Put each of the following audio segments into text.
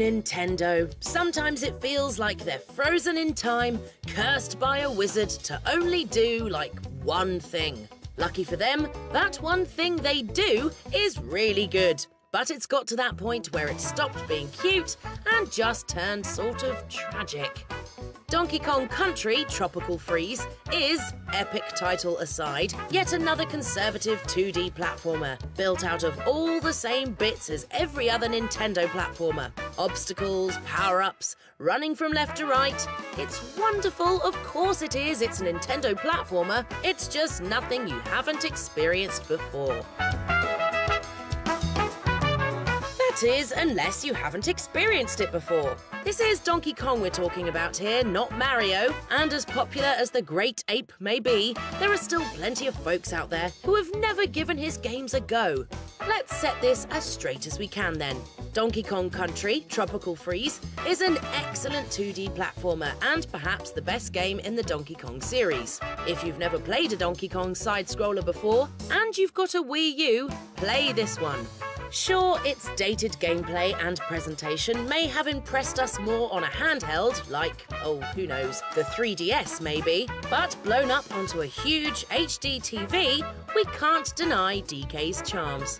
Nintendo. Sometimes it feels like they're frozen in time, cursed by a wizard to only do, like, one thing. Lucky for them, that one thing they do is really good. But it's got to that point where it stopped being cute and just turned sort of tragic. Donkey Kong Country Tropical Freeze is, epic title aside, yet another conservative 2D platformer, built out of all the same bits as every other Nintendo platformer. Obstacles, power-ups, running from left to right. It's wonderful, of course it is, it's a Nintendo platformer, it's just nothing you haven't experienced before. That is, unless you haven't experienced it before. This is Donkey Kong we're talking about here, not Mario, and as popular as the Great Ape may be, there are still plenty of folks out there who have never given his games a go. Let's set this as straight as we can then. Donkey Kong Country Tropical Freeze is an excellent 2D platformer and perhaps the best game in the Donkey Kong series. If you've never played a Donkey Kong side-scroller before and you've got a Wii U, play this one. Sure, its dated gameplay and presentation may have impressed us more on a handheld, like, oh, who knows, the 3DS maybe, but blown up onto a huge HD TV, we can't deny DK's charms.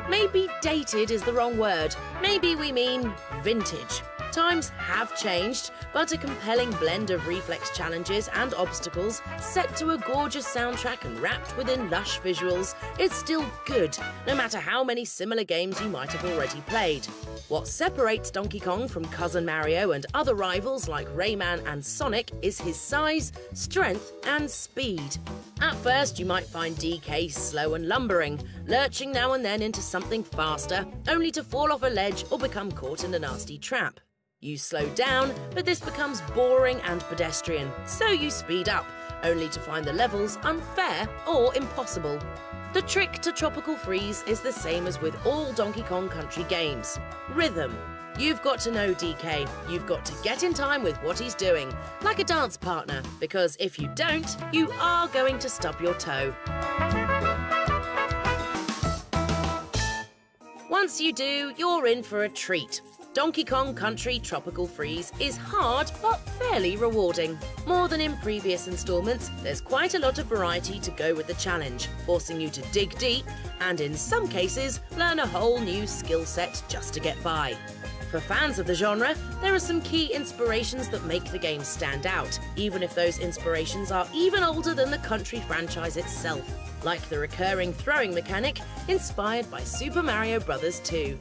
Maybe dated is the wrong word. Maybe we mean vintage. Times have changed, but a compelling blend of reflex challenges and obstacles set to a gorgeous soundtrack and wrapped within lush visuals is still good, no matter how many similar games you might have already played. What separates Donkey Kong from Cousin Mario and other rivals like Rayman and Sonic is his size, strength and speed. At first you might find DK slow and lumbering, lurching now and then into something faster, only to fall off a ledge or become caught in a nasty trap. You slow down, but this becomes boring and pedestrian, so you speed up, only to find the levels unfair or impossible. The trick to Tropical Freeze is the same as with all Donkey Kong Country games. Rhythm. You've got to know DK, you've got to get in time with what he's doing, like a dance partner, because if you don't, you are going to stub your toe. Once you do, you're in for a treat. Donkey Kong Country Tropical Freeze is hard but fairly rewarding. More than in previous installments, there's quite a lot of variety to go with the challenge, forcing you to dig deep and in some cases learn a whole new skill set just to get by. For fans of the genre, there are some key inspirations that make the game stand out, even if those inspirations are even older than the Country franchise itself, like the recurring throwing mechanic inspired by Super Mario Bros. 2.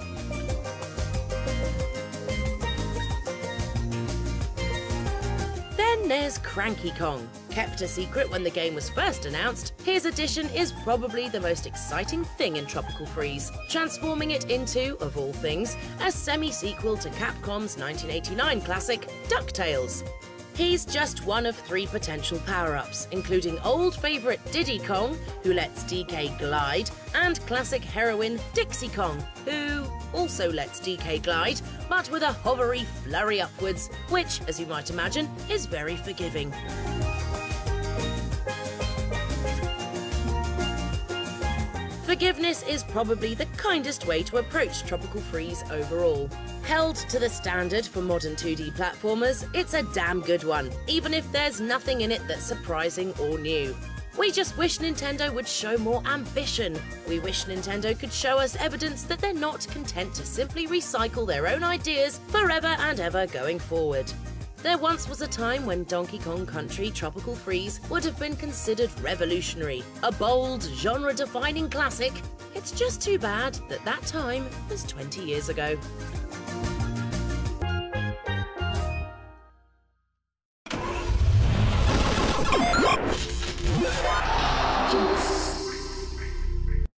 Then there's Cranky Kong. Kept a secret when the game was first announced, his addition is probably the most exciting thing in Tropical Freeze, transforming it into, of all things, a semi-sequel to Capcom's 1989 classic, DuckTales. He's just one of 3 potential power-ups, including old favourite Diddy Kong, who lets DK glide, and classic heroine Dixie Kong, who also lets DK glide, but with a hovery flurry upwards, which, as you might imagine, is very forgiving. Forgiveness is probably the kindest way to approach Tropical Freeze overall. Held to the standard for modern 2D platformers, it's a damn good one, even if there's nothing in it that's surprising or new. We just wish Nintendo would show more ambition. We wish Nintendo could show us evidence that they're not content to simply recycle their own ideas forever and ever going forward. There once was a time when Donkey Kong Country Tropical Freeze would have been considered revolutionary, a bold, genre-defining classic. It's just too bad that that time was 20 years ago.